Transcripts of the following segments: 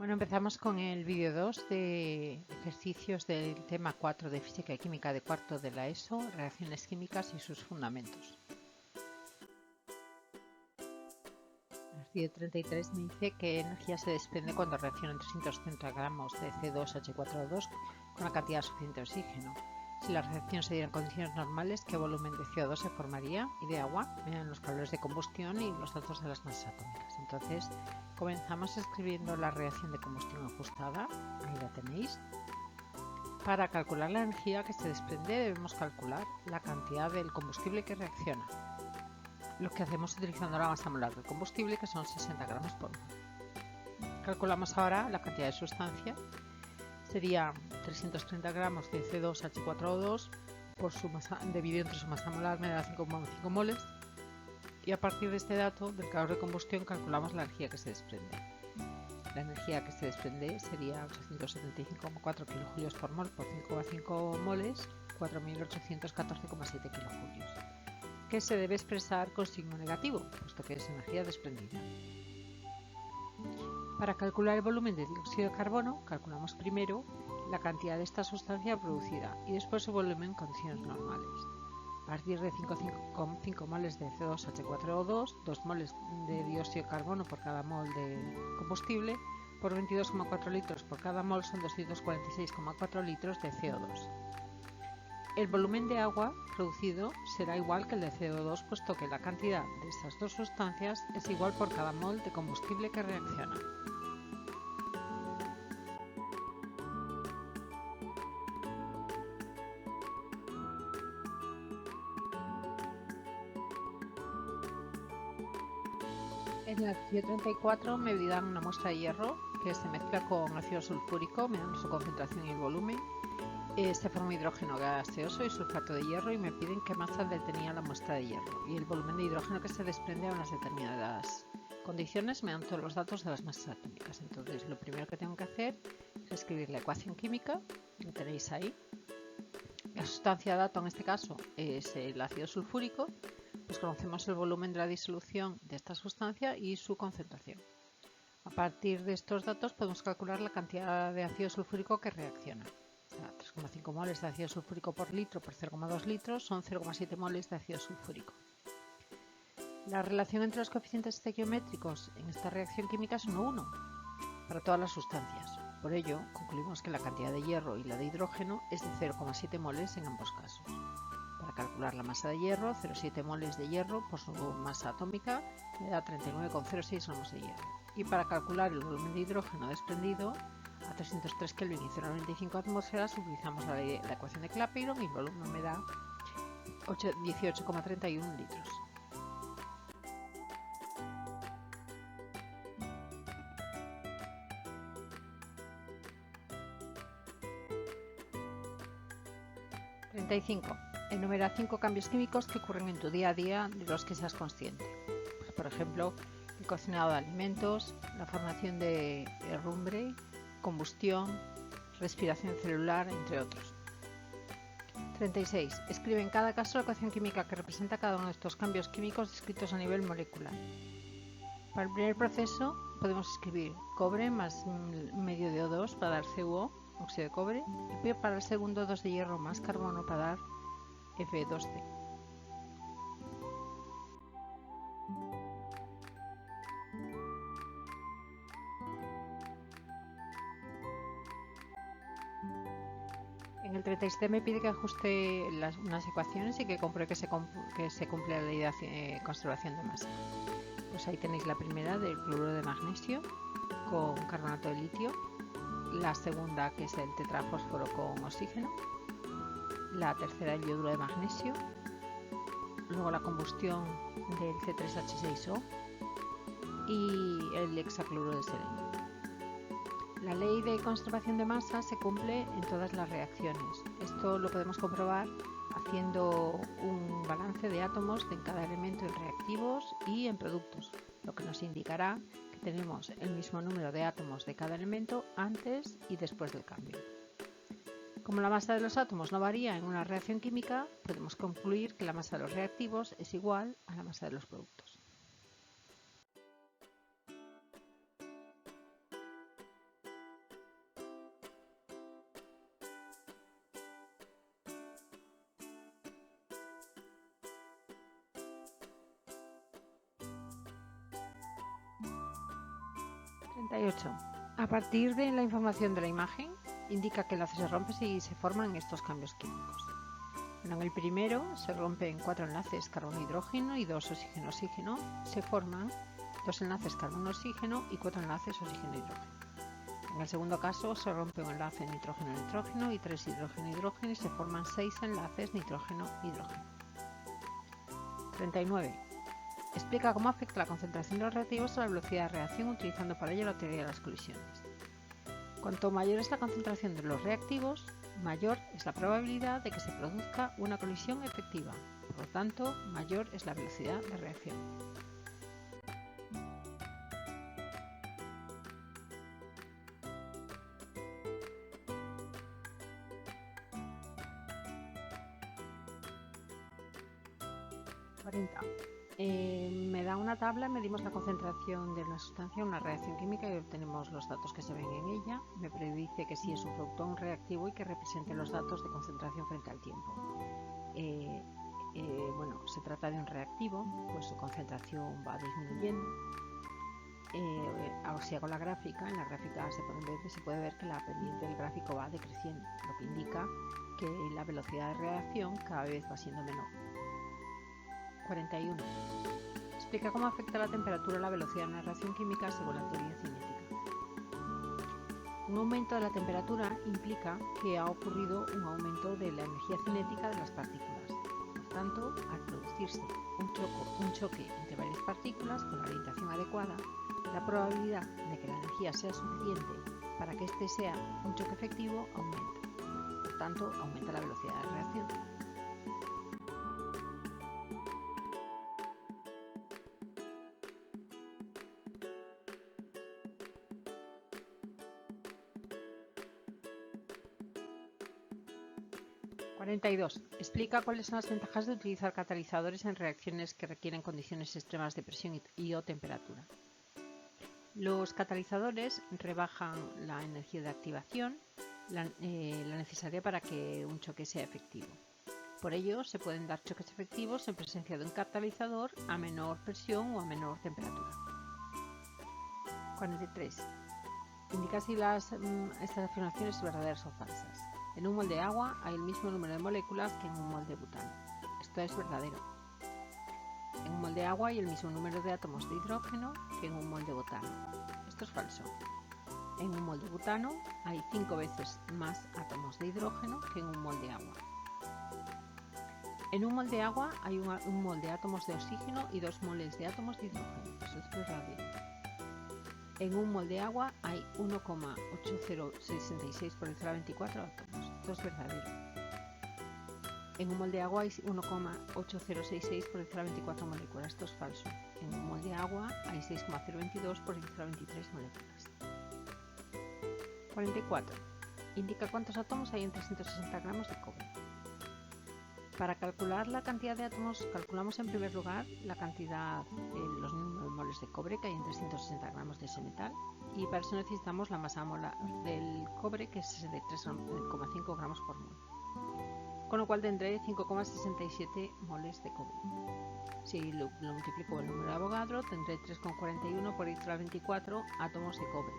Bueno, empezamos con el vídeo 2 de ejercicios del tema 4 de Física y Química de cuarto de la ESO, reacciones químicas y sus fundamentos. El ejercicio 33 me dice qué energía se desprende cuando reaccionan 330 gramos de C2H4O2 con la cantidad suficiente de oxígeno. Si la reacción se diera en condiciones normales, ¿qué volumen de CO2 se formaría y de agua? Miren los calores de combustión y los datos de las masas atómicas. Entonces, comenzamos escribiendo la reacción de combustión ajustada. Ahí la tenéis. Para calcular la energía que se desprende debemos calcular la cantidad del combustible que reacciona. Lo que hacemos utilizando la masa molar del combustible, que son 60 gramos por mol. Calculamos ahora la cantidad de sustancia. Sería 330 gramos de C2H4O2 por su masa, dividido entre su masa molar me da 5,5 moles. Y a partir de este dato del calor de combustión calculamos la energía que se desprende. La energía que se desprende sería 875,4 kilojulios por mol por 5,5 moles, 4.814,7 kilojulios, que se debe expresar con signo negativo, puesto que es energía desprendida. Para calcular el volumen de dióxido de carbono, calculamos primero la cantidad de esta sustancia producida y después su volumen en condiciones normales. A partir de 5,5 moles de C2H4O2, 2 moles de dióxido de carbono por cada mol de combustible, por 22,4 litros por cada mol son 246,4 litros de CO2. El volumen de agua producido será igual que el de CO2, puesto que la cantidad de estas dos sustancias es igual por cada mol de combustible que reacciona. En el ejercicio 34 me dan una muestra de hierro que se mezcla con ácido sulfúrico, mediante su concentración y el volumen. Se forma hidrógeno gaseoso y sulfato de hierro y me piden qué masa tenía la muestra de hierro y el volumen de hidrógeno que se desprende a unas determinadas condiciones me dan todos los datos de las masas atómicas. Entonces lo primero que tengo que hacer es escribir la ecuación química, lo tenéis ahí. La sustancia dato en este caso es el ácido sulfúrico. Pues conocemos el volumen de la disolución de esta sustancia y su concentración. A partir de estos datos podemos calcular la cantidad de ácido sulfúrico que reacciona. 3,5 moles de ácido sulfúrico por litro por 0,2 litros son 0,7 moles de ácido sulfúrico. La relación entre los coeficientes estequiométricos en esta reacción química es 1,1 para todas las sustancias. Por ello, concluimos que la cantidad de hierro y la de hidrógeno es de 0,7 moles en ambos casos. Para calcular la masa de hierro, 0,7 moles de hierro por su masa atómica me da 39,06 gramos de hierro. Y para calcular el volumen de hidrógeno desprendido a 303 Kelvin y 0,95 atmósferas utilizamos la ecuación de Clapeyron y el volumen me da 18,31 litros. Enumera 5 cambios químicos que ocurren en tu día a día de los que seas consciente. Por ejemplo, el cocinado de alimentos, la formación de herrumbre, combustión, respiración celular, entre otros. 36. Escribe en cada caso la ecuación química que representa cada uno de estos cambios químicos descritos a nivel molecular. Para el primer proceso podemos escribir cobre más medio de O2 para dar CuO, óxido de cobre, y para el segundo 2 de hierro más carbono para dar Fe2C. En el 37 me pide que ajuste unas ecuaciones y que compruebe que se cumple la ley de conservación de masa. Pues ahí tenéis la primera del cloruro de magnesio con carbonato de litio, la segunda que es el tetrafósforo con oxígeno, la tercera el yoduro de magnesio, luego la combustión del C3H6O y el hexacloruro de selenio. La ley de conservación de masa se cumple en todas las reacciones. Esto lo podemos comprobar haciendo un balance de átomos en cada elemento en reactivos y en productos, lo que nos indicará que tenemos el mismo número de átomos de cada elemento antes y después del cambio. Como la masa de los átomos no varía en una reacción química, podemos concluir que la masa de los reactivos es igual a la masa de los productos. 48. A partir de la información de la imagen, indica que el enlace se rompe si se forman estos cambios químicos. En el primero se rompen 4 enlaces carbono-hidrógeno y 2 oxígeno-oxígeno. Se forman 2 enlaces carbono-oxígeno y 4 enlaces oxígeno-hidrógeno. En el segundo caso se rompe un enlace nitrógeno-nitrógeno y 3 hidrógeno-hidrógeno y se forman 6 enlaces nitrógeno-hidrógeno. 39. Explica cómo afecta la concentración de los reactivos a la velocidad de reacción utilizando para ello la teoría de las colisiones. Cuanto mayor es la concentración de los reactivos, mayor es la probabilidad de que se produzca una colisión efectiva. Por lo tanto, mayor es la velocidad de reacción. Me da una tabla, medimos la concentración de una sustancia en una reacción química y obtenemos los datos que se ven en ella. Me predice que si es un producto o un reactivo y que represente los datos de concentración frente al tiempo. Bueno, se trata de un reactivo, pues su concentración va disminuyendo. Si hago la gráfica, en la gráfica se puede ver que la pendiente del gráfico va decreciendo, lo que indica que la velocidad de reacción cada vez va siendo menor. 41. Explica cómo afecta la temperatura a la velocidad de una reacción química según la teoría cinética. Un aumento de la temperatura implica que ha ocurrido un aumento de la energía cinética de las partículas. Por tanto, al producirse un choque entre varias partículas con la orientación adecuada, la probabilidad de que la energía sea suficiente para que este sea un choque efectivo aumenta. Por tanto, aumenta la velocidad de reacción. 42. Explica cuáles son las ventajas de utilizar catalizadores en reacciones que requieren condiciones extremas de presión y o temperatura. Los catalizadores rebajan la energía de activación, la necesaria para que un choque sea efectivo. Por ello, se pueden dar choques efectivos en presencia de un catalizador a menor presión o a menor temperatura. 43. Indica si estas afirmaciones son verdaderas o falsas. En un mol de agua hay el mismo número de moléculas que en un mol de butano. Esto es verdadero. En un mol de agua hay el mismo número de átomos de hidrógeno que en un mol de butano. Esto es falso. En un mol de butano hay 5 veces más átomos de hidrógeno que en un mol de agua. En un mol de agua hay un mol de átomos de oxígeno y 2 moles de átomos de hidrógeno. Eso es verdadero. En un mol de agua hay 1,8066 por 10 a la 24 átomos. Esto es verdadero. En un mol de agua hay 1,8066 por 10 a la 24 moléculas. Esto es falso. En un mol de agua hay 6,022 por 10 a la 23 moléculas. 44. Indica cuántos átomos hay en 360 gramos de cobre. Para calcular la cantidad de átomos, calculamos en primer lugar la cantidad, los moles de cobre que hay en 360 gramos de ese metal, y para eso necesitamos la masa molar del cobre, que es de 3,5 gramos por mol. Con lo cual tendré 5,67 moles de cobre. Si lo multiplico por el número de Avogadro, tendré 3,41 por 10 a la 24 átomos de cobre.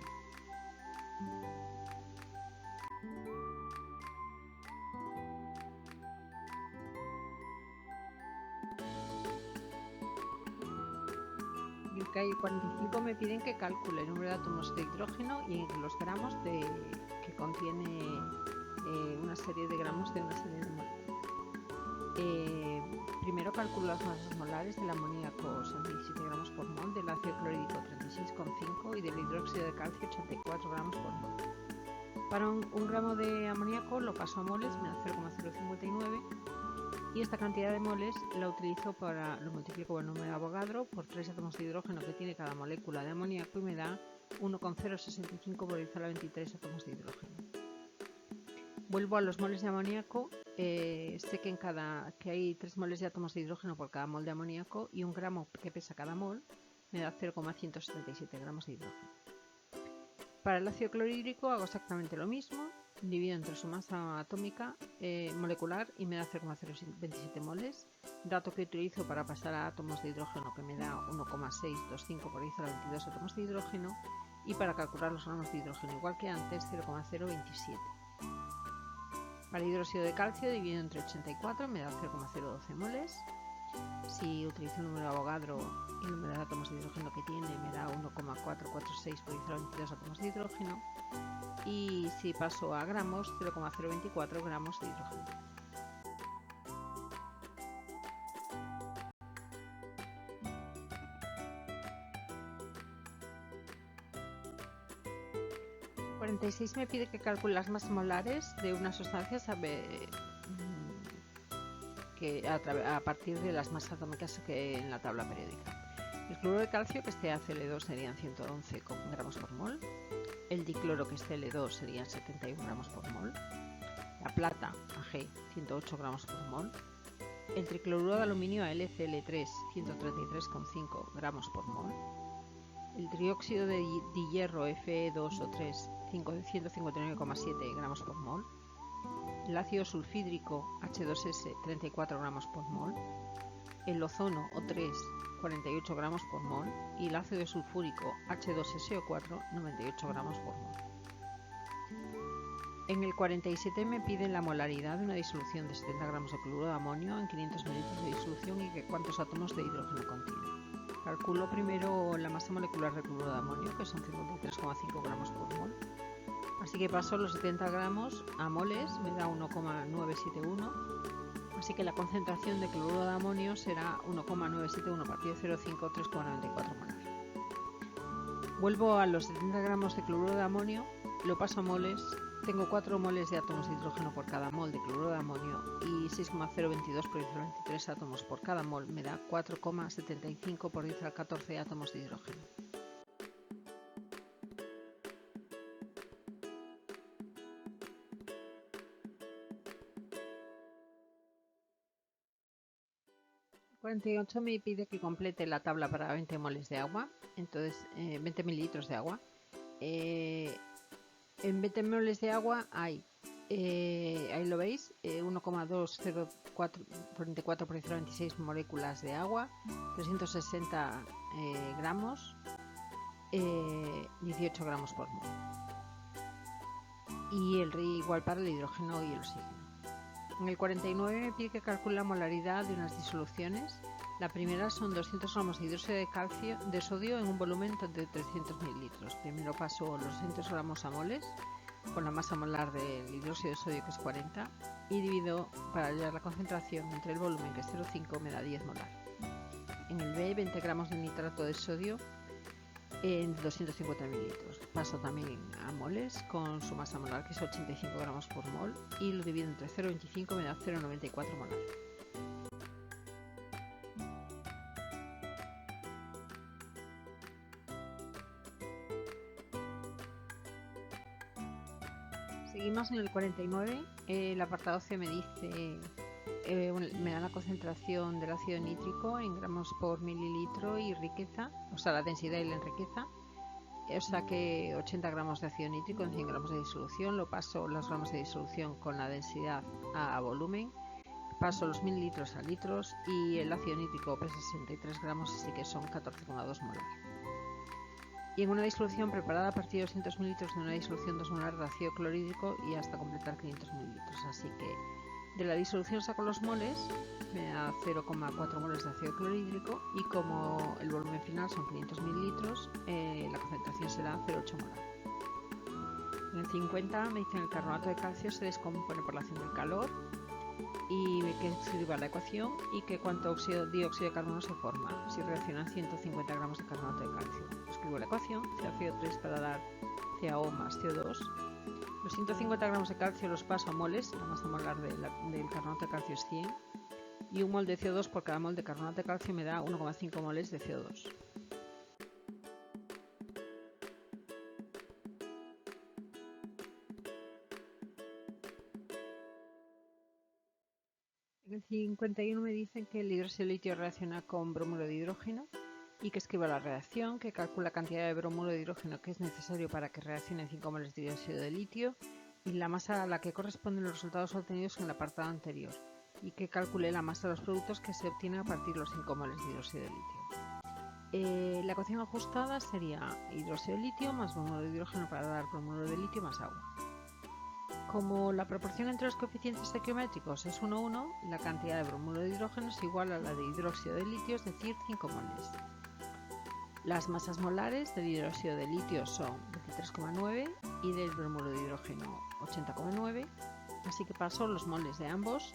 Y 45 me piden que calcule el número de átomos de hidrógeno y los gramos que contiene una serie de gramos de una serie de moléculas. Primero calculo las masas molares del amoníaco, son 17 gramos por mol, del ácido clorhídrico 36,5 y del hidróxido de calcio 84 gramos por mol. Para un gramo de amoníaco lo paso a moles, me da 0,059. Y esta cantidad de moles la utilizo lo multiplico por el número de Avogadro por 3 átomos de hidrógeno que tiene cada molécula de amoníaco y me da 1,065 por 10 a la 23 átomos de hidrógeno. Vuelvo a los moles de amoníaco. Sé que hay 3 moles de átomos de hidrógeno por cada mol de amoníaco y un gramo que pesa cada mol me da 0,177 gramos de hidrógeno. Para el ácido clorhídrico hago exactamente lo mismo. Divido entre su masa atómica molecular y me da 0,027 moles, dato que utilizo para pasar a átomos de hidrógeno que me da 1,625 por 10 a la 22 átomos de hidrógeno, Y para calcular los gramos de hidrógeno, igual que antes, 0,027. Para hidróxido de calcio dividido entre 84 me da 0,012 moles. Si utilizo el número de Avogadro y el número de átomos de hidrógeno que tiene, me da 1,446 por 10 a la 22 átomos de hidrógeno. Y si paso a gramos, 0,024 gramos de hidrógeno. El 46 me pide que calcule las masas molares de una sustancia a partir de las masas atómicas que en la tabla periódica. El cloruro de calcio, que es CaCl2, serían 111 gramos por mol. El dicloro, que es Cl2, serían 71 gramos por mol. La plata, Ag, 108 gramos por mol. El tricloruro de aluminio, AlCl3, 133,5 gramos por mol. El trióxido de dihierro, Fe2 o 3, 159,7 gramos por mol. El ácido sulfídrico, H2S, 34 gramos por mol. El ozono, O3, 48 gramos por mol. Y el ácido sulfúrico, H2SO4, 98 gramos por mol. En el 47 me piden la molaridad de una disolución de 70 gramos de cloruro de amonio en 500 mililitros de disolución y que cuántos átomos de hidrógeno contiene. Calculo primero la masa molecular de cloruro de amonio, que son 53,5 gramos por mol. Así que paso los 70 gramos a moles, me da 1,971. Así que la concentración de cloruro de amonio será 1,971 partido de 0,5, 3,94 molar. Vuelvo a los 70 gramos de cloruro de amonio, lo paso a moles. Tengo 4 moles de átomos de hidrógeno por cada mol de cloruro de amonio y 6,022 por 10 a la 23 átomos por cada mol me da 4,75 por 10 a la 14 átomos de hidrógeno. El 48 me pide que complete la tabla para 20 moles de agua, entonces 20 mililitros de agua. En 20 moles de agua hay, ahí lo veis, 1,20444 por 10 a la 26 moléculas de agua, 360 gramos, 18 gramos por mol. Y el igual para el hidrógeno y el oxígeno. En el 49 me pide que calcule la molaridad de unas disoluciones. La primera son 200 gramos de hidróxido de sodio en un volumen de 300 mililitros. Primero paso los 200 gramos a moles con la masa molar del hidróxido de sodio, que es 40, y divido para hallar la concentración entre el volumen, que es 0,5, me da 10 molar. En el B, 20 gramos de nitrato de sodio en 250 mililitros. Paso también a moles con su masa molar, que es 85 gramos por mol, y lo divido entre 0,25, me da 0,94 molar. Seguimos en el 49. El apartado C me dice, me da la concentración del ácido nítrico en gramos por mililitro y riqueza, o sea, la densidad y la riqueza. O sea que 80 gramos de ácido nítrico en 100 gramos de disolución. Lo paso los gramos de disolución con la densidad a volumen. Paso los mililitros a litros y el ácido nítrico pesa 63 gramos, así que son 14,2 molar. Y en una disolución preparada a partir de 200 mililitros de una disolución 2 molar de ácido clorhídrico y hasta completar 500 mililitros. Así que de la disolución saco los moles, me da 0,4 moles de ácido clorhídrico y como el volumen final son 500 mililitros, la concentración será 0,8 molar. En el 50 me dicen el carbonato de calcio se descompone por la acción del calor y que escriba la ecuación y que cuánto dióxido de carbono se forma si reaccionan 150 gramos de carbonato de calcio. Escribo la ecuación, CaCO3 para dar CaO más CO2. Los 150 gramos de calcio los paso a moles, la masa molar del carbonato de calcio es 100, y un mol de CO2 por cada mol de carbonato de calcio me da 1,5 moles de CO2. En el 51 me dicen que el hidróxido de litio reacciona con bromuro de hidrógeno y que escriba la reacción, que calcula la cantidad de bromuro de hidrógeno que es necesario para que reaccione 5 moles de dióxido de litio y la masa a la que corresponden los resultados obtenidos en el apartado anterior, y que calcule la masa de los productos que se obtienen a partir de los 5 moles de hidróxido de litio. La ecuación ajustada sería hidróxido de litio más bromuro de hidrógeno para dar bromuro de litio más agua. Como la proporción entre los coeficientes estequiométricos es 1:1, la cantidad de bromuro de hidrógeno es igual a la de hidróxido de litio, es decir, 5 moles. Las masas molares del hidróxido de litio son 23,9 y del bromuro de hidrógeno 80,9, así que paso los moles de ambos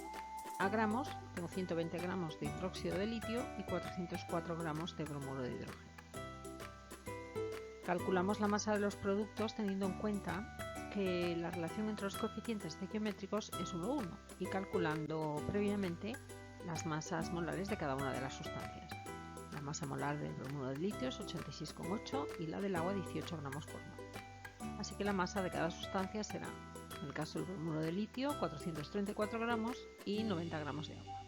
a gramos. Tengo 120 gramos de hidróxido de litio y 404 gramos de bromuro de hidrógeno. Calculamos la masa de los productos teniendo en cuenta que la relación entre los coeficientes estequiométricos es 1:1 y calculando previamente las masas molares de cada una de las sustancias. La masa molar del bromuro de litio es 86,8 y la del agua 18 gramos por mol. Así que la masa de cada sustancia será, en el caso del bromuro de litio, 434 gramos y 90 gramos de agua.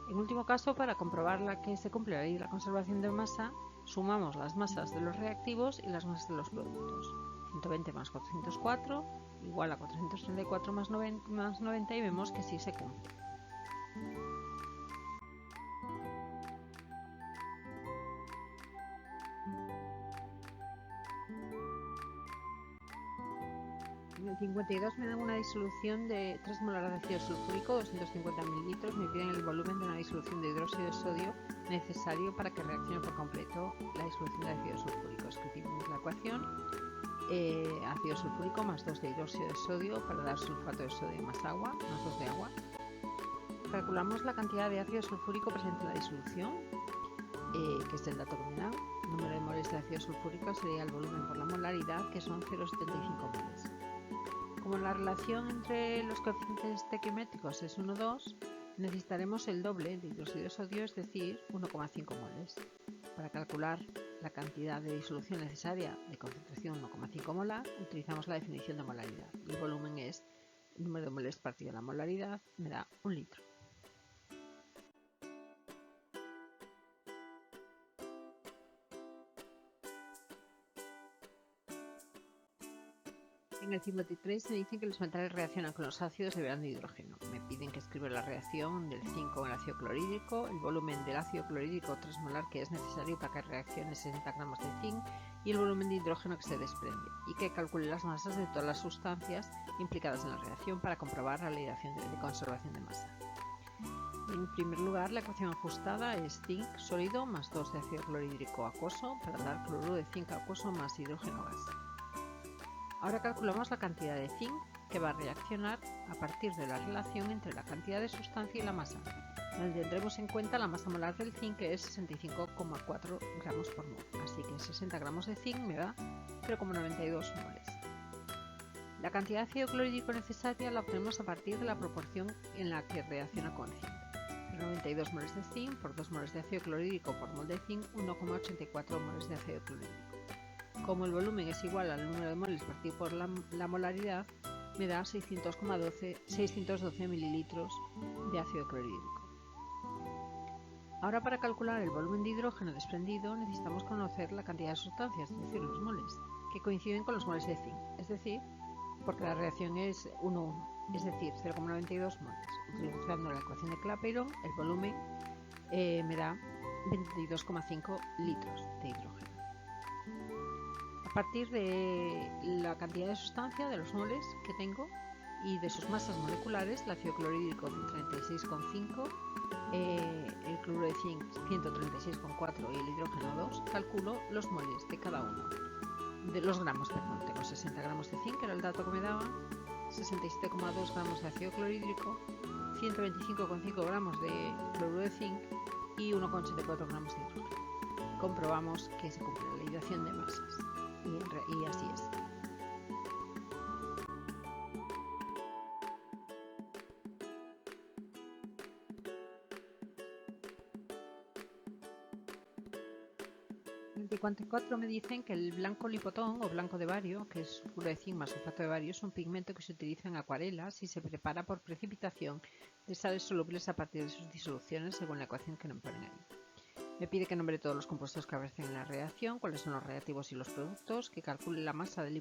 En último caso, para comprobar que se cumple la ley de la conservación de masa, sumamos las masas de los reactivos y las masas de los productos. 120 más 404 igual a 434 más 90 y vemos que sí se cumple. En el 52 me dan una disolución de 3 molar de ácido sulfúrico, 250 mililitros. Me piden el volumen de una disolución de hidróxido de sodio necesario para que reaccione por completo la disolución de ácido sulfúrico. Escribimos la ecuación. Ácido sulfúrico más 2 de hidróxido de sodio para dar sulfato de sodio más agua, más 2 de agua. Calculamos la cantidad de ácido sulfúrico presente en la disolución, que es el dato que me da. El número de moles de ácido sulfúrico sería el volumen por la molaridad, que son 0,75 moles. Como la relación entre los coeficientes estequiométricos es 1:2, necesitaremos el doble de hidróxido de sodio, es decir, 1,5 moles. Para calcular la cantidad de disolución necesaria de concentración 1,5 molar, utilizamos la definición de molaridad. El volumen es el número de moles partido la molaridad, me da 1 litro. En el 53 me dicen que los metales reaccionan con los ácidos liberando hidrógeno. Me piden que escriba la reacción del zinc con el ácido clorhídrico, el volumen del ácido clorhídrico 3 molar que es necesario para que reaccione 60 gramos de zinc y el volumen de hidrógeno que se desprende, y que calcule las masas de todas las sustancias implicadas en la reacción para comprobar la ley de conservación de masa. En primer lugar, la ecuación ajustada es zinc sólido más 2 de ácido clorhídrico acuoso para dar cloruro de zinc acuoso más hidrógeno gas. Ahora calculamos la cantidad de zinc que va a reaccionar a partir de la relación entre la cantidad de sustancia y la masa, donde tendremos en cuenta la masa molar del zinc, que es 65,4 gramos por mol, así que 60 gramos de zinc me da 0,92 moles. La cantidad de ácido clorhídrico necesaria la obtenemos a partir de la proporción en la que reacciona con zinc. 92 moles de zinc por 2 moles de ácido clorhídrico por mol de zinc, 1,84 moles de ácido clorhídrico. Como el volumen es igual al número de moles partido por la molaridad, me da 612 mililitros de ácido clorhídrico. Ahora, para calcular el volumen de hidrógeno desprendido, necesitamos conocer la cantidad de sustancias, es decir, los moles, que coinciden con los moles de zinc, es decir, porque la reacción es 1:1, es decir, 0,92 moles. Utilizando la ecuación de Clapeyron, el volumen me da 22,5 litros de hidrógeno. A partir de la cantidad de sustancia, de los moles que tengo y de sus masas moleculares, el ácido clorhídrico 36,5, el cloruro de zinc 136,4 y el hidrógeno 2, calculo los moles de cada uno. De los gramos, perdón, tengo 60 gramos de zinc, que era el dato que me daba, 67,2 gramos de ácido clorhídrico, 125,5 gramos de cloruro de zinc y 1,84 gramos de hidrógeno. Comprobamos que se cumple la ley de acción de masas. Y así es. En el 54 me dicen que el blanco lipotón o blanco de bario, que es sulfuro de zinc más sulfato de bario, es un pigmento que se utiliza en acuarelas y se prepara por precipitación de sales solubles a partir de sus disoluciones según la ecuación que nos ponen ahí. Me pide que nombre todos los compuestos que aparecen en la reacción, cuáles son los reactivos y los productos, que calcule la masa del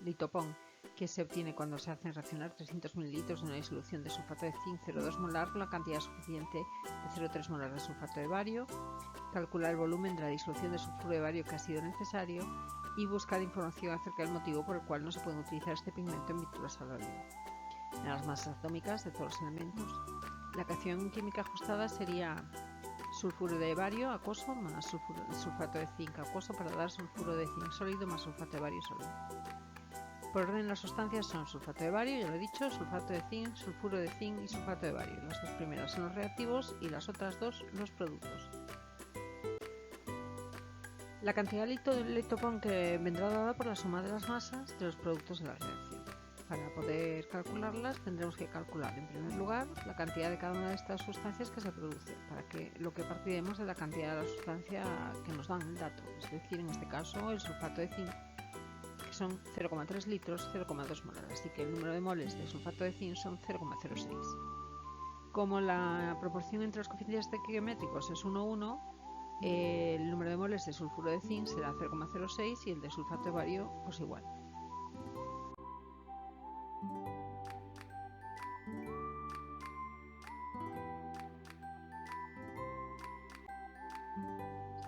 litopón que se obtiene cuando se hacen reaccionar 300 ml de una disolución de sulfato de zinc 0,2 molar con la cantidad suficiente de 0,3 molar de sulfato de bario, calcular el volumen de la disolución de sulfuro de bario que ha sido necesario y buscar información acerca del motivo por el cual no se puede utilizar este pigmento en pinturas al óleo. En las masas atómicas de todos los elementos, la ecuación química ajustada sería sulfuro de bario acuoso más sulfato de zinc acuoso para dar sulfuro de zinc sólido más sulfato de bario sólido. Por orden, las sustancias son sulfato de bario, ya lo he dicho, sulfato de zinc, sulfuro de zinc y sulfato de bario. Las dos primeras son los reactivos y las otras dos los productos. La cantidad de litopón que vendrá dada por la suma de las masas de los productos de la reacción. Para poder calcularlas tendremos que calcular en primer lugar la cantidad de cada una de estas sustancias que se produce, para que lo que partiremos de la cantidad de la sustancia que nos dan el dato, es decir, en este caso el sulfato de zinc, que son 0,3 litros, 0,2 molar, así que el número de moles de sulfato de zinc son 0,06. Como la proporción entre los coeficientes estequiométricos es 1,1, el número de moles de sulfuro de zinc será 0,06 y el de sulfato de bario pues igual.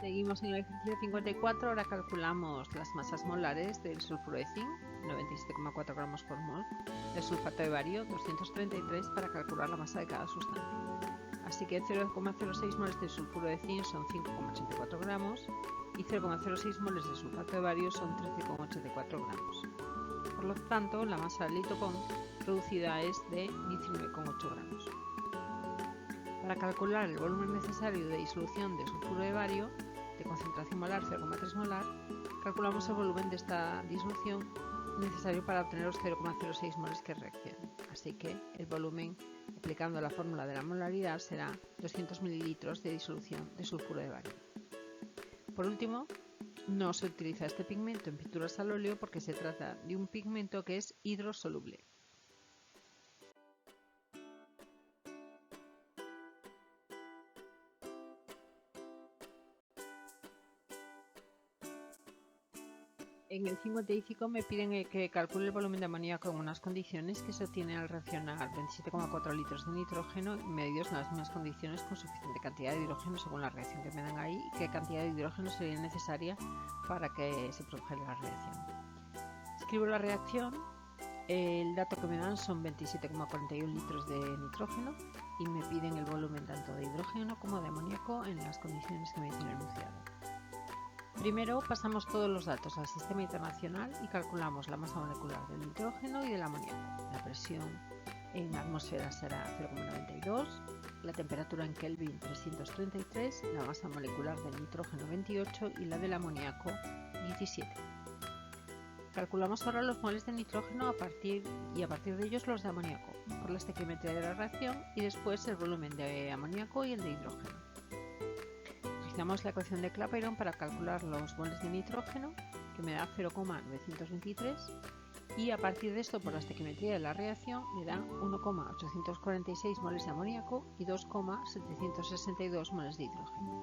Seguimos en el ejercicio 54, ahora calculamos las masas molares del sulfuro de zinc, 97,4 gramos por mol, del sulfato de bario, 233, para calcular la masa de cada sustancia. Así que 0,06 moles de sulfuro de zinc son 5,84 gramos y 0,06 moles de sulfato de bario son 13,84 gramos. Por lo tanto, la masa del litopón producida es de 19,8 gramos. Para calcular el volumen necesario de disolución de sulfuro de bario, de concentración molar 0,3 molar, calculamos el volumen de esta disolución necesario para obtener los 0,06 moles que reaccionan. Así que el volumen, aplicando la fórmula de la molaridad, será 200 ml de disolución de sulfuro de bario. Por último, no se utiliza este pigmento en pinturas al óleo porque se trata de un pigmento que es hidrosoluble. En el 55 me piden que calcule el volumen de amoníaco en unas condiciones que se obtienen al reaccionar 27,4 litros de nitrógeno medidos en las mismas condiciones con suficiente cantidad de hidrógeno según la reacción que me dan ahí y qué cantidad de hidrógeno sería necesaria para que se produjera la reacción. Escribo la reacción, el dato que me dan son 27,41 litros de nitrógeno y me piden el volumen tanto de hidrógeno como de amoníaco en las condiciones que me dicen enunciado. Primero pasamos todos los datos al sistema internacional y calculamos la masa molecular del nitrógeno y del amoníaco. La presión en la atmósfera será 0,92, la temperatura en Kelvin 333, la masa molecular del nitrógeno 28 y la del amoníaco 17. Calculamos ahora los moles de nitrógeno a partir de ellos los de amoníaco, por la estequiometría de la reacción y después el volumen de amoníaco y el de hidrógeno. Utilizamos la ecuación de Clapeyron para calcular los moles de nitrógeno, que me da 0,923, y a partir de esto, por la estequiometría de la reacción, me da 1,846 moles de amoníaco y 2,762 moles de hidrógeno.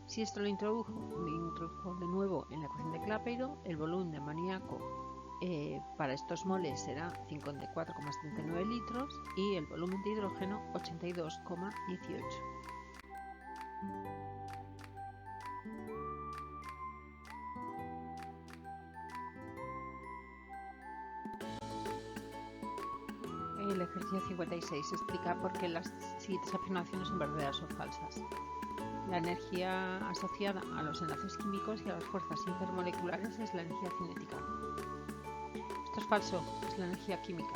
Si esto lo introduzco de nuevo en la ecuación de Clapeyron, el volumen de amoníaco para estos moles será 54,79 litros y el volumen de hidrógeno 82,18. El ejercicio 56 explica por qué las siguientes afirmaciones son verdaderas o falsas. La energía asociada a los enlaces químicos y a las fuerzas intermoleculares es la energía cinética. Esto es falso, es la energía química.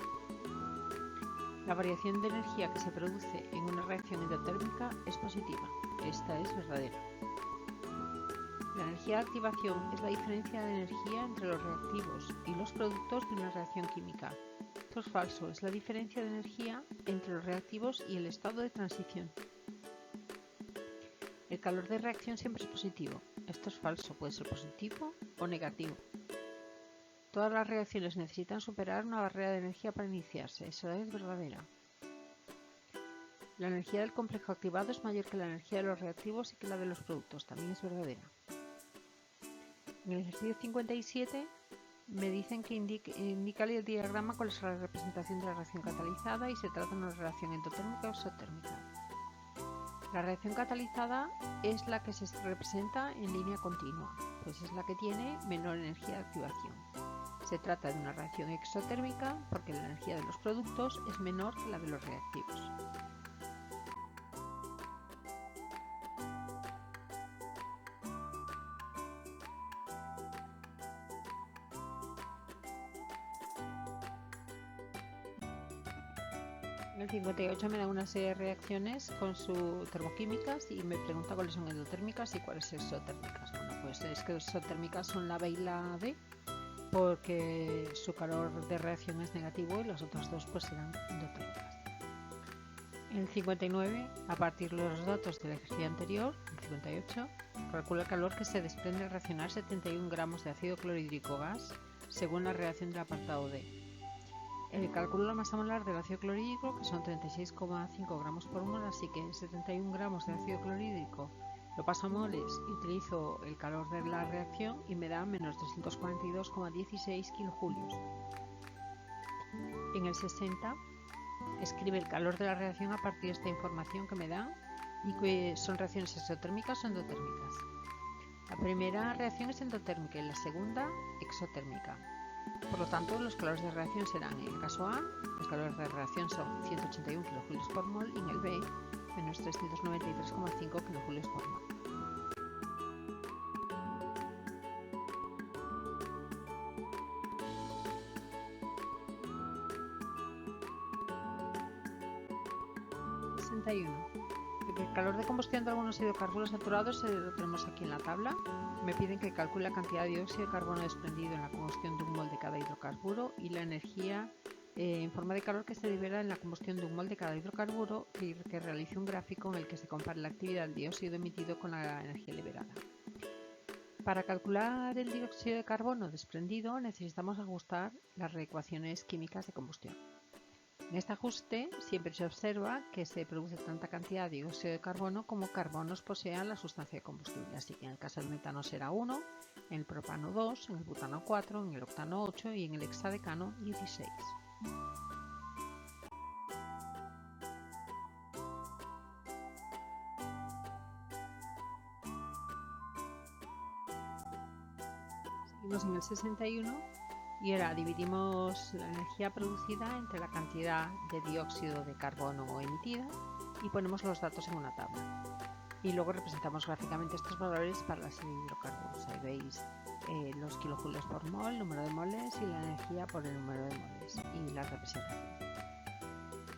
La variación de energía que se produce en una reacción endotérmica es positiva. Esta es verdadera. La energía de activación es la diferencia de energía entre los reactivos y los productos de una reacción química. Esto es falso, es la diferencia de energía entre los reactivos y el estado de transición. El calor de reacción siempre es positivo. Esto es falso, puede ser positivo o negativo. Todas las reacciones necesitan superar una barrera de energía para iniciarse. Eso es verdadera. La energía del complejo activado es mayor que la energía de los reactivos y que la de los productos, también es verdadera. En el ejercicio 57 me dicen que indica el diagrama cuál es la representación de la reacción catalizada y se trata de una reacción endotérmica o exotérmica. La reacción catalizada es la que se representa en línea continua, pues es la que tiene menor energía de activación. Se trata de una reacción exotérmica porque la energía de los productos es menor que la de los reactivos. En el 58 me da una serie de reacciones con sus termoquímicas y me pregunta cuáles son endotérmicas y cuáles exotérmicas. Bueno, pues es que exotérmicas son la B y la D porque su calor de reacción es negativo y las otras dos pues serán endotérmicas. En el 59, a partir de los datos del ejercicio anterior, el 58, calcula el calor que se desprende al reaccionar 71 gramos de ácido clorhídrico gas según la reacción del apartado D. Calculo la masa molar del ácido clorhídrico, que son 36,5 gramos por mol, así que 71 gramos de ácido clorhídrico lo paso a moles y utilizo el calor de la reacción y me da menos 342,16 kilojulios. En el 60 escribe el calor de la reacción a partir de esta información que me da y que son reacciones exotérmicas o endotérmicas. La primera reacción es endotérmica y la segunda exotérmica. Por lo tanto, los calores de reacción serán, en el caso A, los calores de reacción son 181 kilojulios por mol y en el B, menos 393,5 kilojulios por mol. El calor de combustión de algunos hidrocarburos saturados lo tenemos aquí en la tabla. Me piden que calcule la cantidad de dióxido de carbono desprendido en la combustión de un mol de cada hidrocarburo y la energía en forma de calor que se libera en la combustión de un mol de cada hidrocarburo y que realice un gráfico en el que se compare la actividad del dióxido emitido con la energía liberada. Para calcular el dióxido de carbono desprendido necesitamos ajustar las ecuaciones químicas de combustión. En este ajuste siempre se observa que se produce tanta cantidad de dióxido de carbono como carbonos posean la sustancia de combustible, así que en el caso del metano será 1, en el propano 2, en el butano 4, en el octano 8 y en el hexadecano 16. Seguimos en el 61 y ahora dividimos la energía producida entre la cantidad de dióxido de carbono emitida y ponemos los datos en una tabla. Y luego representamos gráficamente estos valores para la serie de hidrocarburos. Ahí veis los kilojulios por mol, número de moles y la energía por el número de moles y la representación.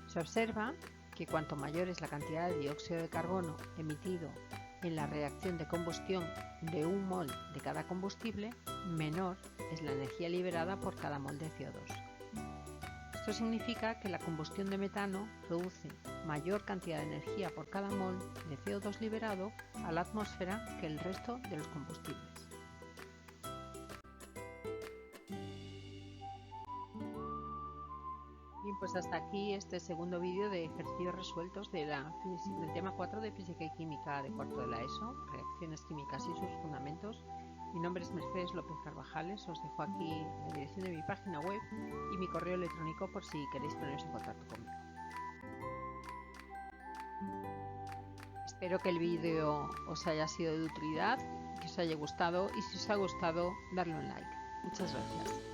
Se observa que cuanto mayor es la cantidad de dióxido de carbono emitido en la reacción de combustión de un mol de cada combustible, menor es la energía liberada por cada mol de CO2. Esto significa que la combustión de metano produce mayor cantidad de energía por cada mol de CO2 liberado a la atmósfera que el resto de los combustibles. Bien, pues hasta aquí este segundo vídeo de ejercicios resueltos del tema 4 de Física y Química de cuarto de la ESO, reacciones químicas y sus fundamentos. Mi nombre es Mercedes López Carvajales, os dejo aquí la dirección de mi página web y mi correo electrónico por si queréis poneros en contacto conmigo. Espero que el vídeo os haya sido de utilidad, que os haya gustado y si os ha gustado darle un like. Muchas gracias.